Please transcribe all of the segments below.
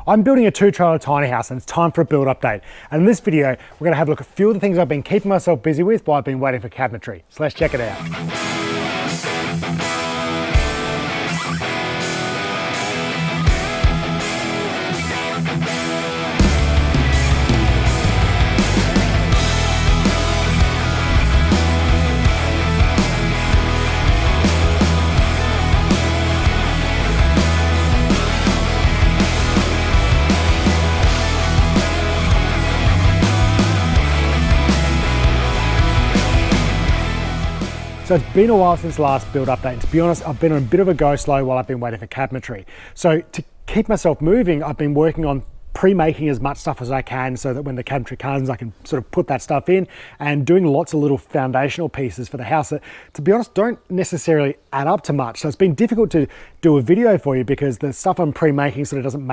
I'm building a 2-trailer tiny house and it's time for a build update. And in this video, we're going to have a look at a few of the things I've been keeping myself busy with while I've been waiting for cabinetry. So let's check it out. So it's been a while since the last build update, and to be honest, I've been on a bit of a go slow while I've been waiting for cabinetry. So to keep myself moving, I've been working on pre-making as much stuff as I can so that when the cabinetry comes, I can sort of put that stuff in, and doing lots of little foundational pieces for the house that, to be honest, don't necessarily add up to much. So it's been difficult to do a video for you because the stuff I'm pre-making sort of doesn't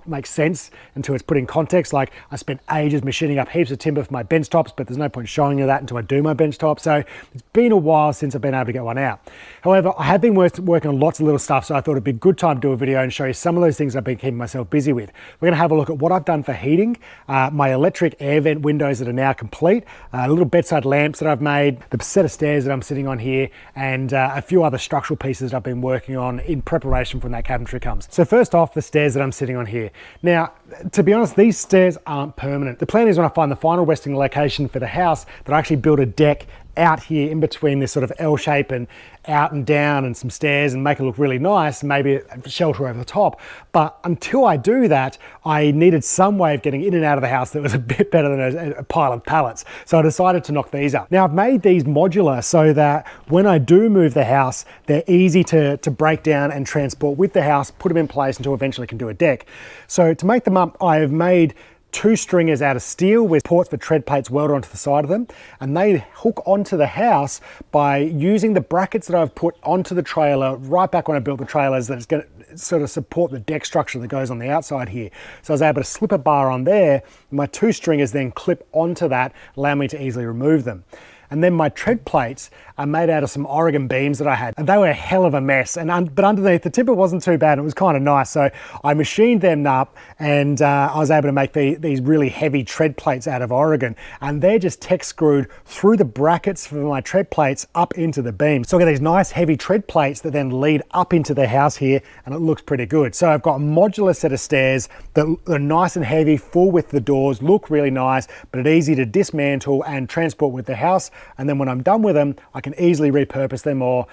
make sense until it's put in context. Like, I spent ages machining up heaps of timber for my bench tops, but there's no point showing you that until I do my bench top. So it's been a while since I've been able to get one out. However, I have been working on lots of little stuff, so I thought it'd be a good time to do a video and show you some of those things I've been keeping myself busy with. We're gonna have a look at what I've done for heating, my electric air vent windows that are now complete, little bedside lamps that I've made, the set of stairs that I'm sitting on here, and a few other structural pieces that I've been working on in preparation for when that cabinetry comes. So first off, the stairs that I'm sitting on here. Now, to be honest, these stairs aren't permanent. The plan is when I find the final resting location for the house that I actually build a deck out here in between this sort of L shape and out and down and some stairs and make it look really nice, maybe a shelter over the top. But until I do that, I needed some way of getting in and out of the house that was a bit better than a pile of pallets. So I decided to knock these up. Now, I've made these modular so that when I do move the house, they're easy to break down and transport with the house, put them in place until eventually I can do a deck. So to make them up, I have made 2 stringers out of steel with ports for tread plates welded onto the side of them, and they hook onto the house by using the brackets that I've put onto the trailer right back when I built the trailers, that it's going to sort of support the deck structure that goes on the outside here. So I was able to slip a bar on there, and my 2 stringers then clip onto that, allow me to easily remove them. And then my tread plates are made out of some Oregon beams that I had, and they were a hell of a mess. But underneath, the timber wasn't too bad. It was kind of nice. So I machined them up, and I was able to make these really heavy tread plates out of Oregon. And they're just tech screwed through the brackets for my tread plates up into the beam. So I get these nice heavy tread plates that then lead up into the house here, and it looks pretty good. So I've got a modular set of stairs that are nice and heavy, full width the doors, look really nice, but it's easy to dismantle and transport with the house. And then when I'm done with them, I can easily repurpose them or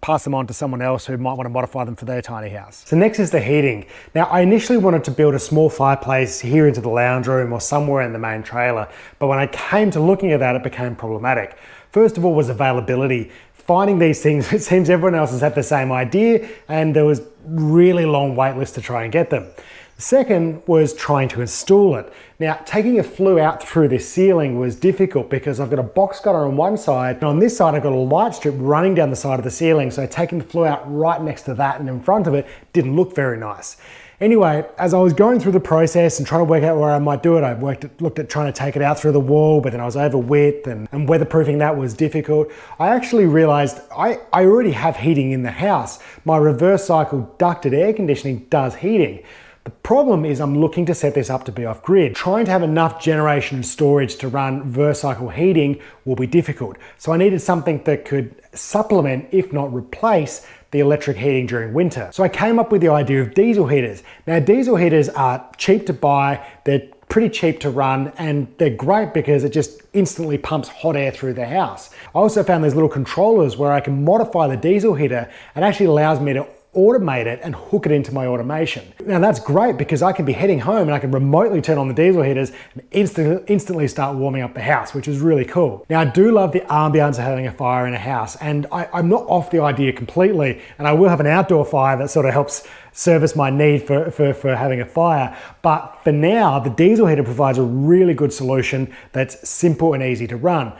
pass them on to someone else who might want to modify them for their tiny house. So next is the heating. Now, I initially wanted to build a small fireplace here into the lounge room or somewhere in the main trailer, but when I came to looking at that, it became problematic. First of all was availability. Finding these things, it seems everyone else has had the same idea, and there was really long wait lists to try and get them. The second was trying to install it. Now, taking a flue out through this ceiling was difficult because I've got a box cutter on one side, and on this side I've got a light strip running down the side of the ceiling, so taking the flue out right next to that and in front of it didn't look very nice. Anyway, as I was going through the process and trying to work out where I might do it, I looked at trying to take it out through the wall, but then I was over width, and weatherproofing that was difficult. I actually realized I already have heating in the house. My reverse cycle ducted air conditioning does heating. The problem is I'm looking to set this up to be off grid. Trying to have enough generation and storage to run reverse cycle heating will be difficult. So I needed something that could supplement, if not replace, the electric heating during winter. So I came up with the idea of diesel heaters. Now, diesel heaters are cheap to buy, they're pretty cheap to run, and they're great because it just instantly pumps hot air through the house. I also found these little controllers where I can modify the diesel heater and actually allows me to automate it and hook it into my automation. Now that's great because I can be heading home and I can remotely turn on the diesel heaters and instantly start warming up the house, which is really cool. Now I do love the ambience of having a fire in a house, and I'm not off the idea completely, and I will have an outdoor fire that sort of helps service my need for having a fire. But for now, the diesel heater provides a really good solution that's simple and easy to run.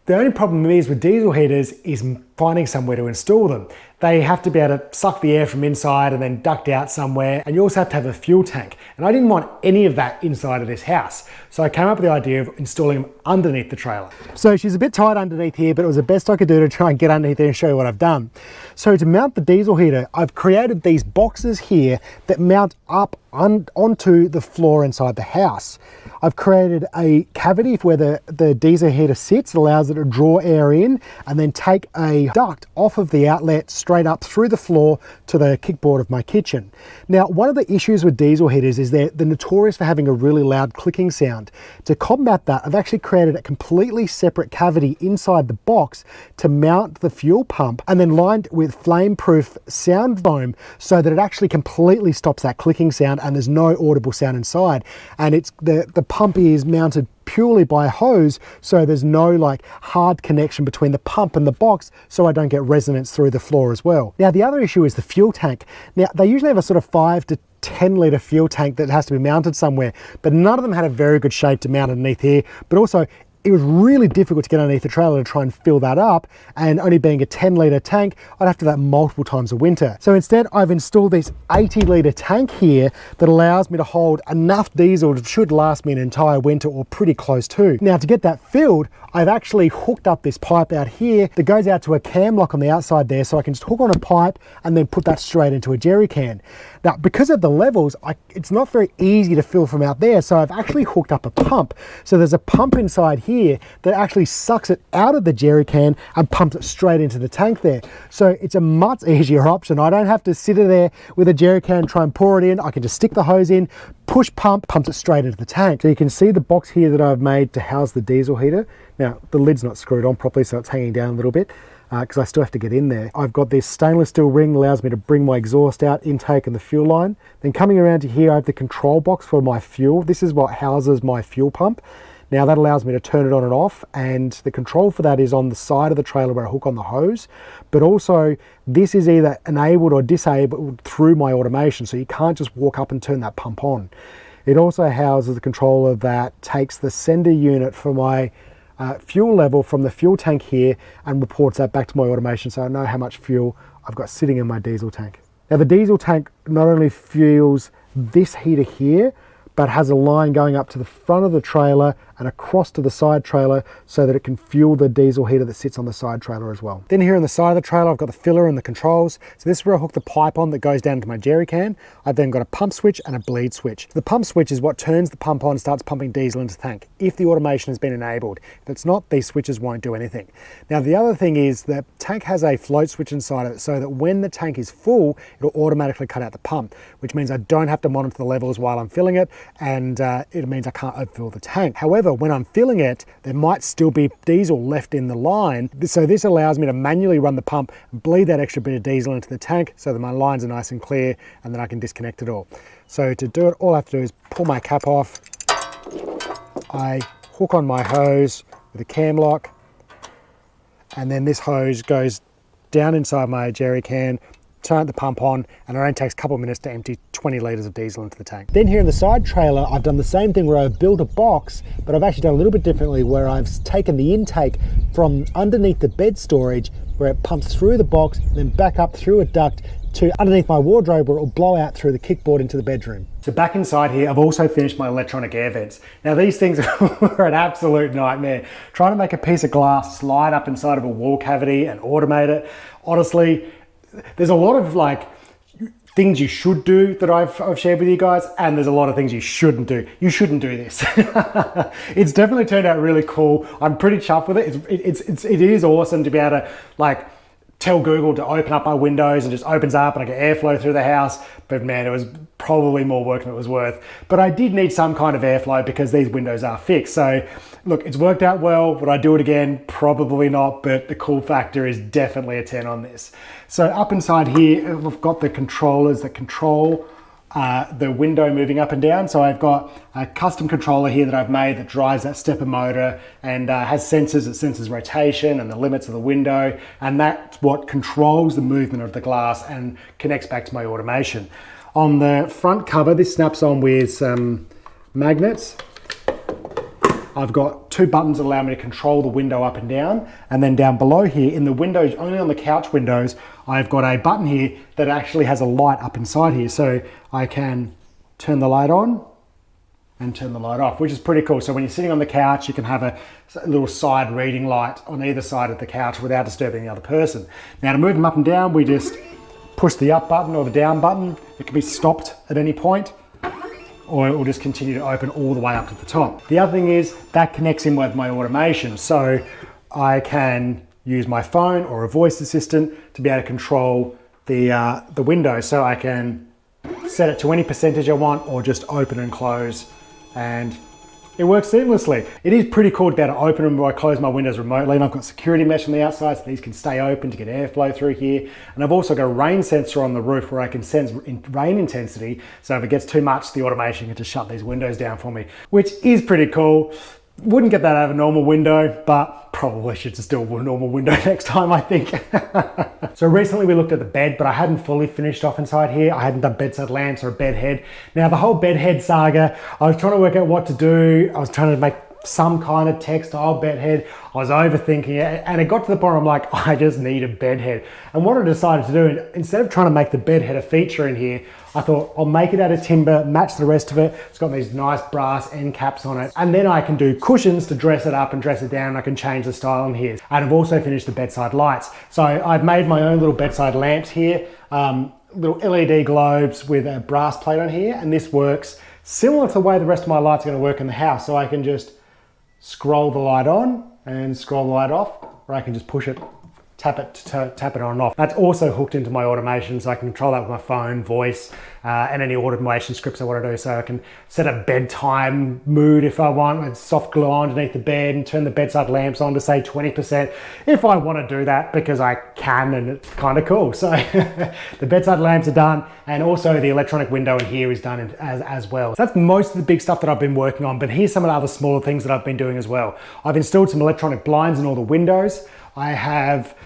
The only problem is with diesel heaters is finding somewhere to install them. They have to be able to suck the air from inside and then duct out somewhere, and you also have to have a fuel tank. And I didn't want any of that inside of this house. So I came up with the idea of installing them underneath the trailer. So she's a bit tight underneath here, but it was the best I could do to try and get underneath there and show you what I've done. So to mount the diesel heater, I've created these boxes here that mount up onto the floor inside the house. I've created a cavity where the diesel heater sits. It allows it to draw air in and then take a duct off of the outlet straight up through the floor to the kickboard of my kitchen. Now, one of the issues with diesel heaters is they're notorious for having a really loud clicking sound. To combat that, I've actually created a completely separate cavity inside the box to mount the fuel pump and then lined with flame-proof sound foam so that it actually completely stops that clicking sound and there's no audible sound inside. And it's the pump is mounted purely by a hose, so there's no like hard connection between the pump and the box, so I don't get resonance through the floor as well. Now the other issue is the fuel tank. Now they usually have a sort of 5 to 10 litre fuel tank that has to be mounted somewhere, but none of them had a very good shape to mount underneath here, but also it was really difficult to get underneath the trailer to try and fill that up, and only being a 10 litre tank, I'd have to do that multiple times a winter. So instead, I've installed this 80 litre tank here that allows me to hold enough diesel that should last me an entire winter or pretty close to. Now to get that filled, I've actually hooked up this pipe out here that goes out to a cam lock on the outside there, so I can just hook on a pipe and then put that straight into a jerry can. Now, because of the levels, it's not very easy to fill from out there, so I've actually hooked up a pump. So there's a pump inside here that actually sucks it out of the jerry can and pumps it straight into the tank there. So it's a much easier option. I don't have to sit there with a jerry can and try and pour it in. I can just stick the hose in, push pump, pumps it straight into the tank. So you can see the box here that I've made to house the diesel heater. Now, the lid's not screwed on properly, so it's hanging down a little bit because I still have to get in there. I've got this stainless steel ring that allows me to bring my exhaust out, intake and the fuel line. Then coming around to here, I have the control box for my fuel. This is what houses my fuel pump. Now that allows me to turn it on and off, and the control for that is on the side of the trailer where I hook on the hose, but also this is either enabled or disabled through my automation, so you can't just walk up and turn that pump on. It also houses the controller that takes the sender unit for my fuel level from the fuel tank here and reports that back to my automation, so I know how much fuel I've got sitting in my diesel tank. Now the diesel tank not only fuels this heater here, but has a line going up to the front of the trailer and across to the side trailer so that it can fuel the diesel heater that sits on the side trailer as well. Then here on the side of the trailer, I've got the filler and the controls. So this is where I hook the pipe on that goes down to my jerry can. I've then got a pump switch and a bleed switch. The pump switch is what turns the pump on and starts pumping diesel into the tank if the automation has been enabled. If it's not, these switches won't do anything. Now the other thing is the tank has a float switch inside of it so that when the tank is full, it'll automatically cut out the pump, which means I don't have to monitor the levels while I'm filling it, and it means I can't overfill the tank. However, when I'm filling it, there might still be diesel left in the line. So this allows me to manually run the pump and bleed that extra bit of diesel into the tank so that my lines are nice and clear, and then I can disconnect it all. So to do it, all I have to do is pull my cap off. I hook on my hose with a cam lock, and then this hose goes down inside my jerry can, turn the pump on, and it only takes a couple of minutes to empty 20 litres of diesel into the tank. Then here in the side trailer, I've done the same thing where I've built a box, but I've actually done a little bit differently where I've taken the intake from underneath the bed storage where it pumps through the box, then back up through a duct to underneath my wardrobe where it will blow out through the kickboard into the bedroom. So back inside here, I've also finished my electronic air vents. Now these things were an absolute nightmare. Trying to make a piece of glass slide up inside of a wall cavity and automate it, honestly, there's a lot of like things you should do that I've shared with you guys, and there's a lot of things you shouldn't do. You shouldn't do this. It's definitely turned out really cool. I'm pretty chuffed with it. It is awesome to be able to like tell Google to open up my windows and just opens up and I get airflow through the house. But man, it was probably more work than it was worth. But I did need some kind of airflow because these windows are fixed. So look, it's worked out well. Would I do it again? Probably not, but the cool factor is definitely a 10 on this. So up inside here, we've got the controllers that control the window moving up and down. So I've got a custom controller here that I've made that drives that stepper motor and has sensors that senses rotation and the limits of the window. And that's what controls the movement of the glass and connects back to my automation. On the front cover, this snaps on with some magnets. I've got two buttons that allow me to control the window up and down. And then down below here in the windows, only on the couch windows, I've got a button here that actually has a light up inside here. So I can turn the light on and turn the light off, which is pretty cool. So when you're sitting on the couch, you can have a little side reading light on either side of the couch without disturbing the other person. Now to move them up and down, we just push the up button or the down button. It can be stopped at any point, or it will just continue to open all the way up to the top. The other thing is that connects in with my automation. So I can use my phone or a voice assistant to be able to control the window. So I can set it to any percentage I want or just open and close, and it works seamlessly. It is pretty cool to be able to open them or close my windows remotely, and I've got security mesh on the outside so these can stay open to get airflow through here. And I've also got a rain sensor on the roof where I can sense rain intensity, so if it gets too much, the automation can just shut these windows down for me, which is pretty cool. Wouldn't get that out of a normal window, but probably should just do a normal window next time, I think. So recently we looked at the bed, but I hadn't fully finished off inside here. I hadn't done bedside lamps or a bed head. Now the whole bed head saga, I was trying to work out what to do. I was trying to make some kind of textile bed head. I was overthinking it, and it got to the point where I'm like, I just need a bed head. And what I decided to do, instead of trying to make the bed head a feature in here, I thought I'll make it out of timber, match the rest of it. It's got these nice brass end caps on it. And then I can do cushions to dress it up and dress it down. And I can change the style in here. And I've also finished the bedside lights. So I've made my own little bedside lamps here, little LED globes with a brass plate on here. And this works similar to the way the rest of my lights are gonna work in the house. So I can just scroll the light on and scroll the light off, or I can just push it, tap it on and off. That's also hooked into my automation, so I can control that with my phone, voice, and any automation scripts I want to do. So I can set a bedtime mood if I want, with soft glow underneath the bed, and turn the bedside lamps on to say 20% if I want to do that, because I can, and it's kind of cool. So the bedside lamps are done, and also the electronic window in here is done as well. So that's most of the big stuff that I've been working on, but here's some of the other smaller things that I've been doing as well. I've installed some electronic blinds in all the windows. I have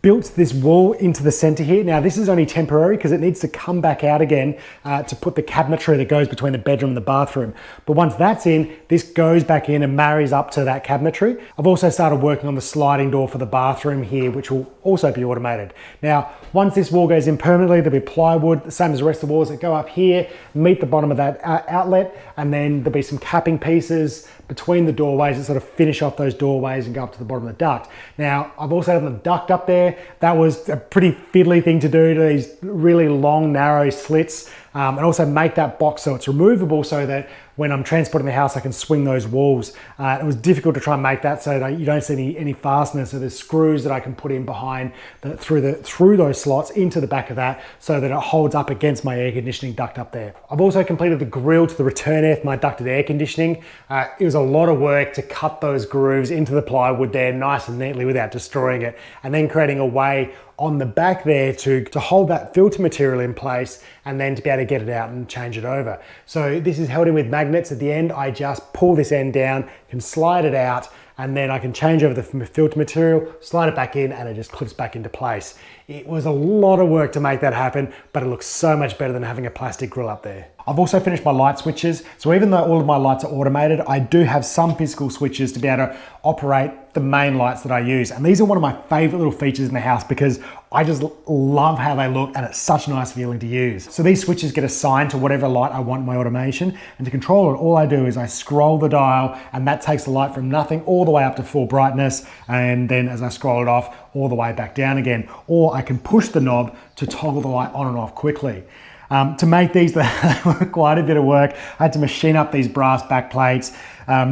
built this wall into the center here. Now this is only temporary because it needs to come back out again to put the cabinetry that goes between the bedroom and the bathroom. But once that's in, this goes back in and marries up to that cabinetry. I've also started working on the sliding door for the bathroom here, which will also be automated. Now, once this wall goes in permanently, there'll be plywood, the same as the rest of the walls that go up here, meet the bottom of that outlet, and then there'll be some capping pieces between the doorways that sort of finish off those doorways and go up to the bottom of the duct. Now, I've also had the duct up there. That was a pretty fiddly thing to do, to these really long, narrow slits, and also make that box so it's removable, so that when I'm transporting the house, I can swing those walls. It was difficult to try and make that so that you don't see any fasteners. So there's screws that I can put in behind through those slots into the back of that, so that it holds up against my air conditioning duct up there. I've also completed the grill to the return air for my ducted air conditioning. It was a lot of work to cut those grooves into the plywood there nice and neatly without destroying it, and then creating a way on the back there to hold that filter material in place, and then to be able to get it out and change it over. So this is held in with magnets. At the end, I just pull this end down, can slide it out, and then I can change over the filter material, slide it back in, and it just clips back into place. It was a lot of work to make that happen, but it looks so much better than having a plastic grill up there. I've also finished my light switches. So even though all of my lights are automated, I do have some physical switches to be able to operate the main lights that I use. And these are one of my favorite little features in the house, because I just love how they look, and it's such a nice feeling to use. So these switches get assigned to whatever light I want in my automation. And to control it, all I do is I scroll the dial, and that takes the light from nothing all the way up to full brightness. And then as I scroll it off, all the way back down again. Or I can push the knob to toggle the light on and off quickly. To make these, they were quite a bit of work. I had to machine up these brass back plates,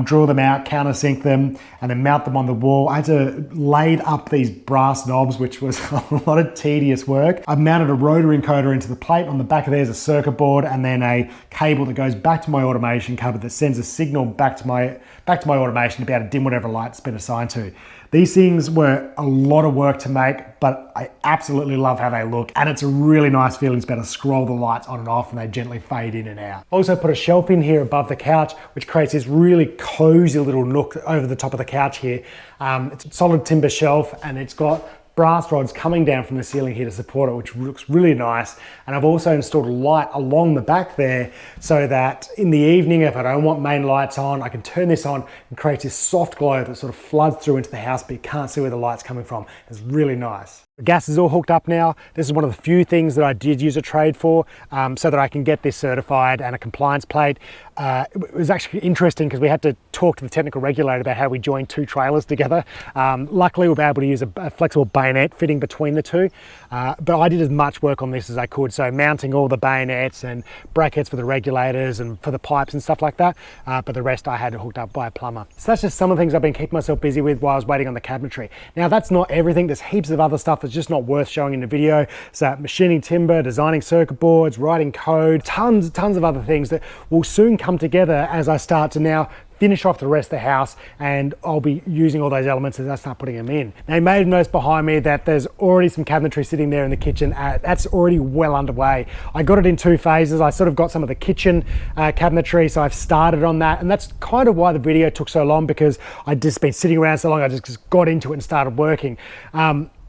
drill them out, countersink them, and then mount them on the wall. I had to lade up these brass knobs, which was a lot of tedious work. I've mounted a rotary encoder into the plate. On the back of there's a circuit board, and then a cable that goes back to my automation cupboard that sends a signal back to my automation to be able to dim whatever light it's been assigned to. These things were a lot of work to make, but I absolutely love how they look, and it's a really nice feeling to be able to scroll the lights on and off, and they gently fade in and out. Also put a shelf in here above the couch, which creates this really cozy little nook over the top of the couch here. It's a solid timber shelf, and it's got brass rods coming down from the ceiling here to support it, which looks really nice. And I've also installed a light along the back there so that in the evening, if I don't want main lights on, I can turn this on and create this soft glow that sort of floods through into the house, but you can't see where the light's coming from. It's really nice. The gas is all hooked up now. This is one of the few things that I did use a trade for so that I can get this certified and a compliance plate. It was actually interesting because we had to talk to the technical regulator about how we join two trailers together. Luckily, we were able to use a flexible bayonet fitting between the two, but I did as much work on this as I could. So mounting all the bayonets and brackets for the regulators and for the pipes and stuff like that, but the rest I had hooked up by a plumber. So that's just some of the things I've been keeping myself busy with while I was waiting on the cabinetry. Now that's not everything. There's heaps of other stuff that's just not worth showing in the video. So machining timber, designing circuit boards, writing code, tons of other things that will soon come together as I start to now finish off the rest of the house, and I'll be using all those elements as I start putting them in. Now you may have noticed behind me that there's already some cabinetry sitting there in the kitchen. That's already well underway. I got it in 2 phases. I sort of got some of the kitchen cabinetry, so I've started on that, and that's kind of why the video took so long, because I'd just been sitting around so long. I just got into it and started working.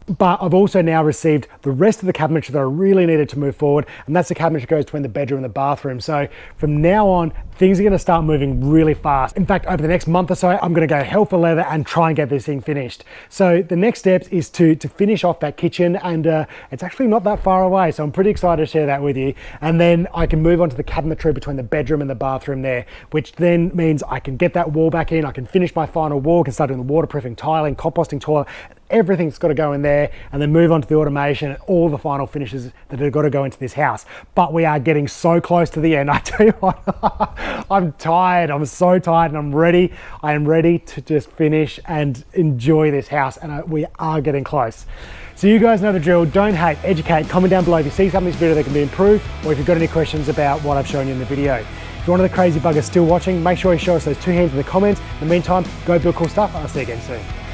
But I've also now received the rest of the cabinetry that I really needed to move forward, and that's the cabinetry that goes between the bedroom and the bathroom. So from now on, things are going to start moving really fast. In fact, over the next month or so, I'm going to go hell for leather and try and get this thing finished. So the next steps is to finish off that kitchen, and it's actually not that far away, so I'm pretty excited to share that with you. And then I can move on to the cabinetry between the bedroom and the bathroom there, which then means I can get that wall back in, I can finish my final wall, can start doing the waterproofing, tiling, composting toilet, everything's got to go in there, and then move on to the automation and all the final finishes that have got to go into this house. But we are getting so close to the end. I tell you what, I'm tired. I'm so tired, and I'm ready. I am ready to just finish and enjoy this house, and we are getting close. So you guys know the drill. Don't hate, educate. Comment down below if you see something in this video that can be improved, or if you've got any questions about what I've shown you in the video. If you're one of the crazy buggers still watching, make sure you show us those 2 hands in the comments. In the meantime, go build cool stuff, and I'll see you again soon.